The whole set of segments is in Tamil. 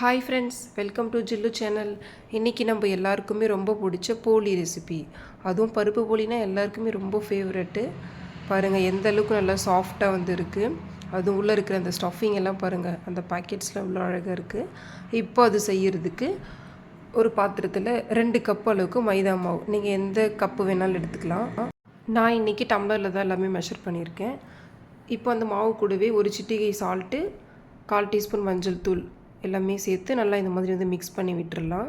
Hi friends, welcome to Jillu channel. இன்றைக்கி நம்ம எல்லாருக்குமே ரொம்ப பிடிச்ச போலி ரெசிபி, அதுவும் பருப்பு போலினா எல்லாருக்குமே ரொம்ப ஃபேவரெட்டு. பாருங்கள் எந்த அளவுக்கு நல்லா சாஃப்டாக வந்து இருக்குது. அதுவும் உள்ளே இருக்கிற அந்த ஸ்டஃபிங் எல்லாம் பாருங்கள், அந்த பாக்கெட்ஸில் அவ்வளோ அழகாக இருக்குது. இப்போ அது செய்கிறதுக்கு ஒரு பாத்திரத்தில் 2 கப் அளவுக்கு மைதா மாவு, நீங்கள் எந்த கப்பு வேணாலும் எடுத்துக்கலாம். நான் இன்றைக்கி டம்ளரில் தான் எல்லாமே மெஷர் பண்ணியிருக்கேன். இப்போ அந்த மாவு கூடவே ஒரு சிட்டிகை சால்ட்டு, 1/4 டீஸ்பூன் மஞ்சள் தூள் எல்லாமே சேர்த்து நல்லா இந்த மாதிரி வந்து மிக்ஸ் பண்ணி விட்டுடலாம்.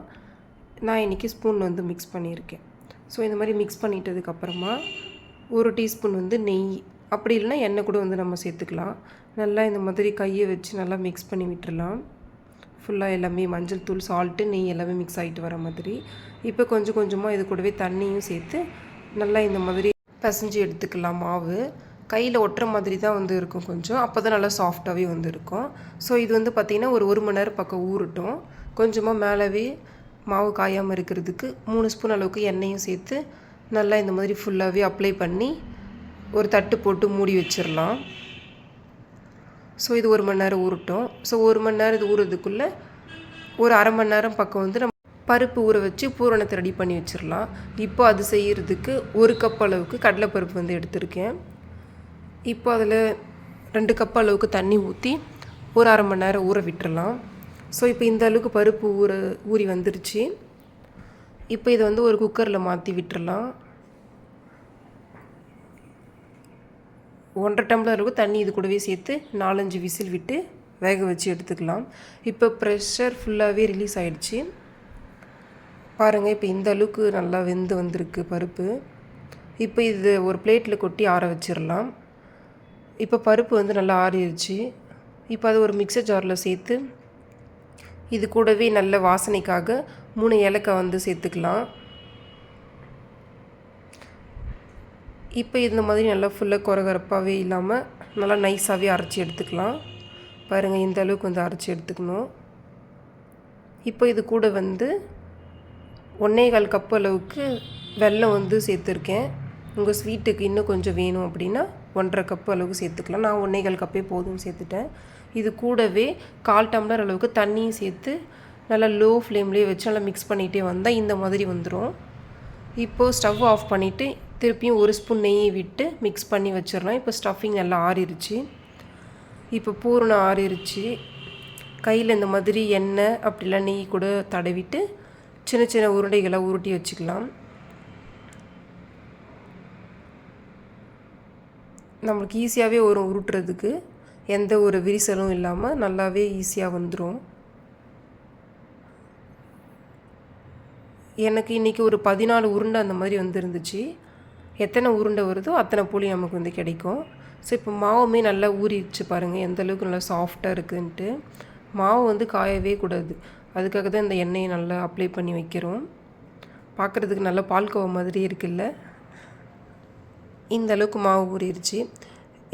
நான் இன்றைக்கி ஸ்பூன் வந்து மிக்ஸ் பண்ணியிருக்கேன். ஸோ இந்த மாதிரி மிக்ஸ் பண்ணிட்டதுக்கப்புறமா 1 டீஸ்பூன் வந்து நெய், அப்படி இல்லைனா எண்ணெய் கூட வந்து நம்ம சேர்த்துக்கலாம். நல்லா இந்த மாதிரி கையை வச்சு நல்லா மிக்ஸ் பண்ணி விட்டுடலாம். ஃபுல்லாக எல்லாமே மஞ்சள் தூள், சால்ட்டு, நெய் எல்லாமே மிக்ஸ் ஆகிட்டு வர மாதிரி. இப்போ கொஞ்சம் கொஞ்சமாக இது கூடவே தண்ணியும் சேர்த்து நல்லா இந்த மாதிரி பிசைஞ்சு எடுத்துக்கலாம். மாவு கையில் ஒட்டுற மாதிரி தான் வந்து இருக்கும் கொஞ்சம், அப்போ தான் நல்லா சாஃப்டாகவே வந்து இருக்கும். ஸோ இது வந்து பார்த்திங்கன்னா ஒரு மணி நேரம் பக்கம் ஊறட்டும். கொஞ்சமாக மேலவே மாவு காயாமல் இருக்கிறதுக்கு 3 ஸ்பூன் அளவுக்கு எண்ணெயும் சேர்த்து நல்லா இந்த மாதிரி ஃபுல்லாகவே அப்ளை பண்ணி ஒரு தட்டு போட்டு மூடி வச்சிடலாம். ஸோ இது 1 மணி நேரம் ஊறட்டும். ஸோ 1 மணி நேரம் இது ஊறுறதுக்குள்ளே ஒரு அரை மணி நேரம் பக்கம் வந்து நம்ம பருப்பு ஊற வச்சு பூரணத்தை ரெடி பண்ணி வச்சிடலாம். இப்போ அது செய்கிறதுக்கு 1 கப் அளவுக்கு கடலைப்பருப்பு வந்து எடுத்திருக்கேன். இப்போ அதில் 2 கப் அளவுக்கு தண்ணி ஊற்றி ஒரு அரை மணி நேரம் ஊற விட்டுறலாம். ஸோ இப்போ இந்த அளவுக்கு பருப்பு ஊறி வந்துருச்சு. இப்போ இதை வந்து ஒரு குக்கரில் மாற்றி விட்டுறலாம். 1.5 டம்ளர் அளவுக்கு தண்ணி இது கூடவே சேர்த்து 4-5 விசில் விட்டு வேக வச்சு எடுத்துக்கலாம். இப்போ ப்ரெஷர் ஃபுல்லாகவே ரிலீஸ் ஆகிடுச்சு. பாருங்கள், இப்போ இந்த அளவுக்கு நல்லா வெந்து வந்திருக்கு பருப்பு. இப்போ இது ஒரு பிளேட்டில் கொட்டி ஆற வச்சிடலாம். இப்போ பருப்பு வந்து நல்லா ஆறிடுச்சு. இப்போ அது ஒரு மிக்சர் ஜாரில் சேர்த்து இது கூடவே நல்ல வாசனைக்காக 3 ஏலக்காய் வந்து சேர்த்துக்கலாம். இப்போ இந்த மாதிரி நல்லா ஃபுல்லாக கொரகரப்பாகவே இல்லாமல் நல்லா நைஸாகவே அரைச்சி எடுத்துக்கலாம். பாருங்கள், இந்த அளவுக்கு வந்து அரைச்சி எடுத்துக்கணும். இப்போ இது கூட வந்து 1.25 கப் அளவுக்கு வெல்லம் வந்து சேர்த்துருக்கேன். உங்கள் ஸ்வீட்டுக்கு இன்னும் கொஞ்சம் வேணும் அப்படின்னா 1.5 கப் அளவுக்கு சேர்த்துக்கலாம். நான் 1.25 கப்பே போதும் சேர்த்துட்டேன். இது கூடவே 1/4 டம்ளர் அளவுக்கு தண்ணியும் சேர்த்து நல்லா லோ ஃப்ளேம்லேயே வச்சு நல்லா மிக்ஸ் பண்ணிகிட்டே வந்தால் இந்த மாதிரி வந்துடும். இப்போது ஸ்டவ் ஆஃப் பண்ணிவிட்டு திருப்பியும் 1 ஸ்பூன் நெய்யை விட்டு மிக்ஸ் பண்ணி வச்சிடலாம். இப்போ ஸ்டஃபிங் நல்லா ஆறிடுச்சு. இப்போ பூரணம் ஆறிடுச்சு. கையில் இந்த மாதிரி எண்ணெய் அப்படிலாம் நெய் கூட தடவிட்டு சின்ன சின்ன உருண்டைகளாக உருட்டி வச்சுக்கலாம். நம்மளுக்கு ஈஸியாகவே வரும் உருட்டுறதுக்கு, எந்த ஒரு விரிசலும் இல்லாமல் நல்லாவே ஈஸியாக வந்துடும். எனக்கு இன்றைக்கி ஒரு 14 உருண்டை அந்த மாதிரி வந்துருந்துச்சு. எத்தனை உருண்டை வருதோ அத்தனை போலி நமக்கு வந்து கிடைக்கும். ஸோ இப்போ மாவுமே நல்லா ஊறிடுச்சு. பாருங்கள் எந்த அளவுக்கு நல்லா சாஃப்டாக இருக்குதுன்ட்டு. மாவு வந்து காயவே கூடாது, அதுக்காக தான் இந்த எண்ணெயை நல்லா அப்ளை பண்ணி வைக்கிறோம். பார்க்குறதுக்கு நல்லா பால்கோவா மாதிரி இருக்குல்ல. இந்த அளவுக்கு மாவு ஊறிடுச்சு.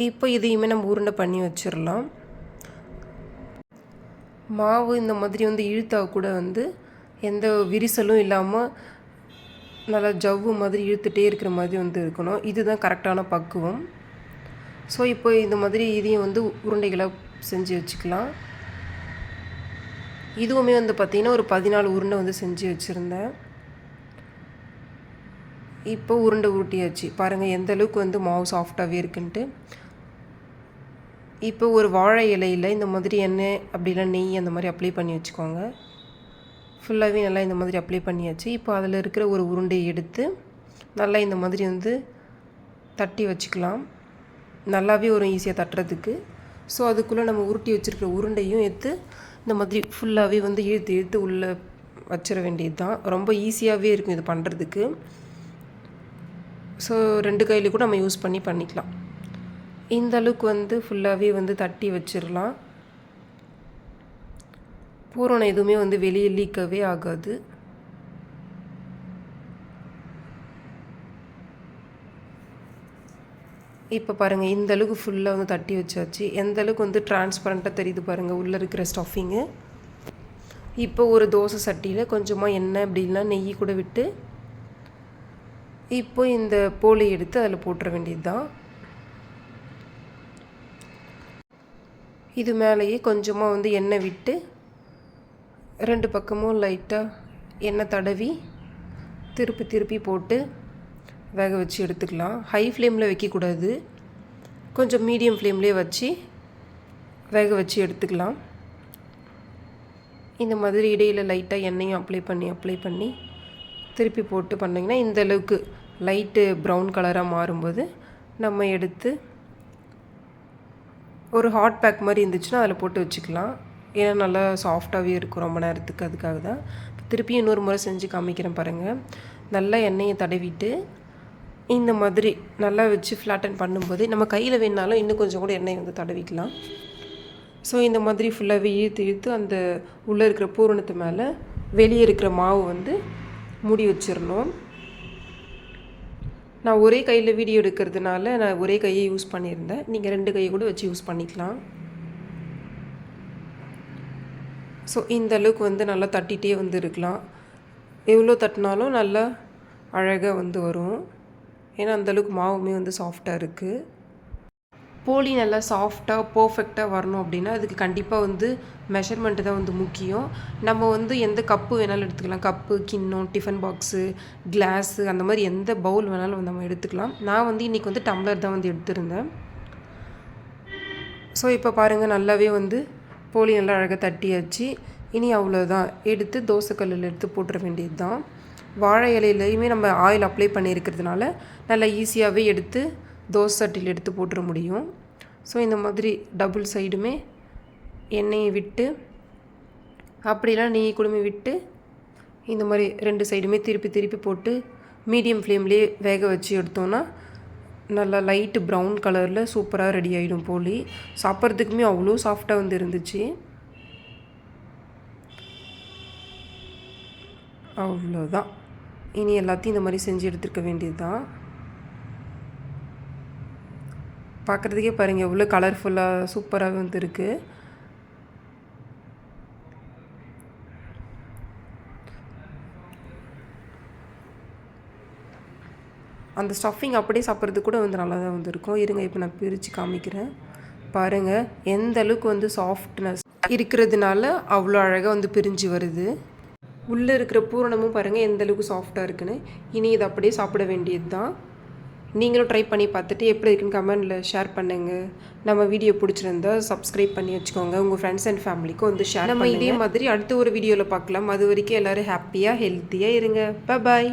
இப்போ இதையுமே நம்ம உருண்டை பண்ணி வச்சிடலாம். மாவு இந்த மாதிரி வந்து இழுத்தா கூட வந்து எந்த விரிசலும் இல்லாமல் நல்லா ஜவ்வு மாதிரி இழுத்துகிட்டே இருக்கிற மாதிரி வந்து இருக்கணும். இதுதான் கரெக்டான பக்குவம். ஸோ இப்போ இந்த மாதிரி இதையும் வந்து உருண்டைகளாக செஞ்சு வச்சுக்கலாம். இதுவுமே வந்து பார்த்திங்கன்னா ஒரு 14 உருண்டை வந்து செஞ்சு வச்சுருந்தேன். இப்போ உருண்டை உருட்டியாச்சு. பாருங்கள் எந்த அளவுக்கு வந்து மாவு சாஃப்டாகவே இருக்குன்ட்டு. இப்போ ஒரு வாழை இலையில் இந்த மாதிரி எண்ணெய் அப்படிலாம் நெய் அந்த மாதிரி அப்ளை பண்ணி வச்சுக்கோங்க. ஃபுல்லாகவே நல்லா இந்த மாதிரி அப்ளை பண்ணியாச்சு. இப்போ அதில் இருக்கிற ஒரு உருண்டையை எடுத்து நல்லா இந்த மாதிரி வந்து தட்டி வச்சுக்கலாம். நல்லாவே ஒரு ஈஸியாக தட்டுறதுக்கு. ஸோ அதுக்குள்ளே நம்ம உருட்டி வச்சுருக்கிற உருண்டையும் எடுத்து இந்த மாதிரி ஃபுல்லாகவே வந்து இழுத்து இழுத்து உள்ளே வச்சிட வேண்டியது தான். ரொம்ப ஈஸியாகவே இருக்கும் இது பண்ணுறதுக்கு. ஸோ 2 கையில் கூட நம்ம யூஸ் பண்ணிக்கலாம். இந்த அளவுக்கு வந்து ஃபுல்லாகவே வந்து தட்டி வச்சிடலாம். பூரணம் எதுவுமே வந்து வெளியே லீக்கவே ஆகாது. இப்போ பாருங்கள் இந்த அளவுக்கு ஃபுல்லாக வந்து தட்டி வச்சாச்சு. எந்த அளவுக்கு வந்து டிரான்ஸ்பரண்ட்டாக தெரியுது பாருங்கள் உள்ளே இருக்கிற ஸ்டஃபிங்கு. இப்போ ஒரு தோசை சட்டியில் கொஞ்சமாக எண்ணெய் அப்படின்னா நெய் கூட விட்டு இப்போ இந்த போலி எடுத்து அதில் போட்டுற வேண்டியது தான். இது மேலேயே கொஞ்சமாக வந்து எண்ணெய் விட்டு 2 பக்கமும் லைட்டாக எண்ணெய் தடவி திருப்பி போட்டு வேக வச்சு எடுத்துக்கலாம். ஹை ஃப்ளேமில் வைக்கக்கூடாது, கொஞ்சம் மீடியம் ஃப்ளேம்லேயே வச்சு வேக வச்சு எடுத்துக்கலாம். இந்த மாதிரி இடையில் லைட்டாக எண்ணெயும் அப்ளை பண்ணி திருப்பி போட்டு பண்ணிங்கன்னா இந்த அளவுக்கு லைட்டு ப்ரௌன் கலராக மாறும்போது நம்ம எடுத்து ஒரு ஹாட் பேக் மாதிரி இருந்துச்சுன்னா அதில் போட்டு வச்சுக்கலாம். ஏன்னா நல்லா சாஃப்டாகவே இருக்கும் ரொம்ப நேரத்துக்கு. அதுக்காக தான் திருப்பி இன்னொரு முறை செஞ்சு காமிக்கிறேன் பாருங்கள். நல்லா எண்ணெயை தடவிட்டு இந்த மாதிரி நல்லா வச்சு ஃப்ளாட்டன் பண்ணும்போது நம்ம கையில் வேணாலும் இன்னும் கொஞ்சம் கூட எண்ணெய் வந்து தடவிக்கலாம். ஸோ இந்த மாதிரி ஃபுல்லாகவே இழுத்து அந்த உள்ளே இருக்கிற பூரணத்து மேலே வெளியே இருக்கிற மாவு வந்து மூடி வச்சிடணும். நான் ஒரே கையில் வீடியோ எடுக்கிறதுனால நான் ஒரே கையை யூஸ் பண்ணியிருந்தேன். நீங்கள் 2 கையை கூட வச்சு யூஸ் பண்ணிக்கலாம். ஸோ இந்த அளவுக்கு வந்து நல்லா தட்டிகிட்டே வந்து இருக்கலாம். எவ்வளோ தட்டினாலும் நல்லா அழகாக வந்து வரும். ஏன்னா அந்தளவுக்கு மாவுமே வந்து சாஃப்டாக இருக்குது. போலி நல்லா சாஃப்டாக பர்ஃபெக்டாக வரணும் அப்படின்னா அதுக்கு கண்டிப்பாக வந்து மெஷர்மெண்ட்டு தான் வந்து முக்கியம். நம்ம வந்து எந்த கப்பு வேணாலும் எடுத்துக்கலாம். கப்பு, கிண்ணம், டிஃபன் பாக்ஸு, கிளாஸு, அந்த மாதிரி எந்த பவுல் வேணாலும் நம்ம எடுத்துக்கலாம். நான் வந்து இன்றைக்கி வந்து டம்ளர் தான் வந்து எடுத்திருந்தேன். ஸோ இப்போ பாருங்கள் நல்லாவே வந்து போலி நல்லா அழகாக தட்டியாச்சு. இனி அவ்வளோதான், எடுத்து தோசைக்கல்லில் எடுத்து போட்டுற வேண்டியது தான். வாழை இலையிலையுமே நம்ம ஆயில் அப்ளை பண்ணியிருக்கிறதுனால நல்லா ஈஸியாகவே எடுத்து தோசை சட்டியில் எடுத்து போட்டுற முடியும். ஸோ இந்த மாதிரி டபுள் சைடுமே எண்ணெயை விட்டு அப்படிலாம் நெய் குழுமி விட்டு இந்த மாதிரி 2 சைடுமே திருப்பி போட்டு மீடியம் ஃப்ளேம்லேயே வேக வச்சு எடுத்தோன்னா நல்லா லைட்டு ப்ரௌன் கலரில் சூப்பராக ரெடி ஆகிடும் போலி. சாப்பிட்றதுக்குமே அவ்வளோ சாஃப்டாக வந்து இருந்துச்சு. அவ்வளோதான், இனி எல்லாத்தையும் இந்த மாதிரி செஞ்சு எடுத்துருக்க வேண்டியது தான். பார்க்குறதுக்கே பாருங்கள் எவ்வளோ கலர்ஃபுல்லாக சூப்பராக வந்து இருக்குது. அந்த ஸ்டஃபிங் அப்படியே சாப்பிட்றது கூட வந்து நல்லா தான் வந்து இருக்கும். இருங்க இப்போ நான் பிரித்து காமிக்கிறேன் பாருங்கள். எந்த அளவுக்கு வந்து சாஃப்ட்னஸ் இருக்கிறதுனால அவ்வளோ அழகாக வந்து பிரிஞ்சு வருது. உள்ளே இருக்கிற பூரணமும் பாருங்கள் எந்த அளவுக்கு சாஃப்டாக இருக்குன்னு. இனி இதை அப்படியே சாப்பிட வேண்டியது தான். நீங்களும் ட்ரை பண்ணி பார்த்துட்டு எப்படி இருக்குன்னு கமெண்டில் ஷேர் பண்ணுங்கள். நம்ம வீடியோ பிடிச்சிருந்தா சப்ஸ்கிரைப் பண்ணி வச்சுக்கோங்க. உங்கள் ஃப்ரெண்ட்ஸ் அண்ட் ஃபேமிலிக்கும் வந்து ஷேர். நம்ம இதே மாதிரி அடுத்த ஒரு வீடியோவில் பார்க்கலாம். அது வரைக்கும் எல்லோரும் ஹாப்பியாக ஹெல்த்தியாக இருங்க. பாய்.